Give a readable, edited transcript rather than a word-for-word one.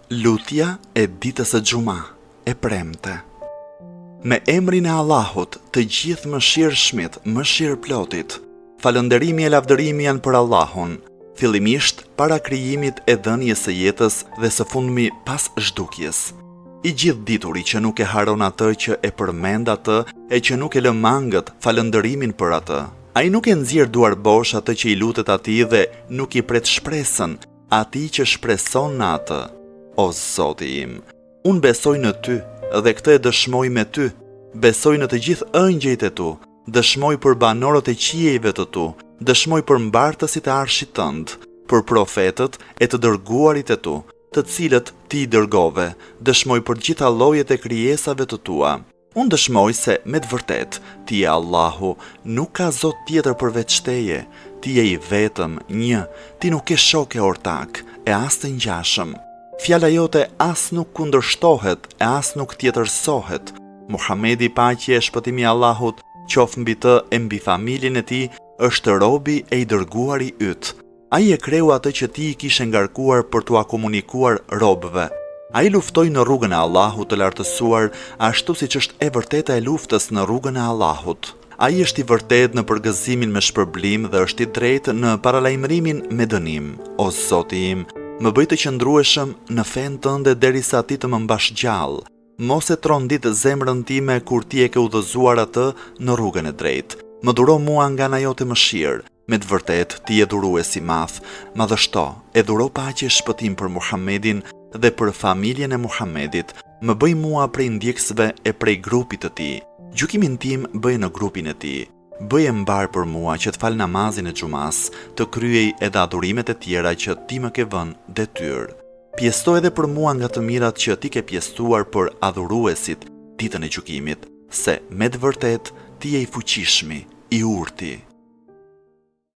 Lutja e ditës së Xuma, e premte. Me emrin e Allahut, të gjithë mëshirshmit, mëshirëplotit, falënderimi e lavdërimi janë për Allahun, fillimisht para krijimit e dhënies së jetës dhe së fundmi pas zhdukjes. I gjithë dituri që nuk e haron atë që e përmend atë e që nuk e lë mangët falënderimin për atë. Ai nuk e nxjerr duar bosh atë që i lutet atij dhe nuk i pret shpresën atij që shpreson në atë. O Zoti im, unë besoj në ty dhe këtë e dëshmoj me ty, besoj në të gjithë ëngjëjt e tu, dëshmoj për banorët e qiejve të tu, dëshmoj për mbartësit e arshit tënd, për profetët e të dërguarit e tu, të cilët ti i dërgove, dëshmoj për gjitha llojet e krijesave të tua. Unë dëshmoj se me të vërtet, ti e Allahu, nuk ka zot tjetër përveç teje, ti je i vetëm, një, ti nuk ke shok e ortak, e as të ngjashëm. Fjala jote as nuk kundërshtohet, e as nuk tjetërsohet. Muhamedi, paqja e shpëtimi i Allahut, qoftë mbi të e mbi familjen e tij, është robi e i dërguari yt. Ai e kreu atë që ti i kishe ngarkuar për t'ua komunikuar robëve. Ai luftoi në rrugën e Allahut të lartësuar, ashtu siç është e vërteta e luftës në rrugën e Allahut. Ai është i vërtet në përgëzimin me shpërblim dhe është i drejtë në paralajmërimin me dënim. O Zoti im, më bëj të qëndrueshëm në fen tënde derisa ti të më mbash gjallë. Mos e trondit zemrën time kur ti e ke udhëzuar atë në rrugën e drejtë. Më duro mua nga ana jote mëshirë. Me të vërtet, ti e dhurues i madh. Madhështo, e dhuro paqe e shpëtim për Muhamedin dhe për familjen e Muhamedit. Më bëj mua prej ndjekësve e prej grupit të tij. Gjykimin tim bëj në grupin e tij. Bëje mbar për mua që të fal namazin e xumas, të kryej edhe adhurimet e tjera që ti më ke vënë detyrë. Pjesto edhe për mua nga të mirat që ti ke pjestuar për adhuruesit ditën e gjykimit, se me të vërtet ti je i fuqishmi, i urti.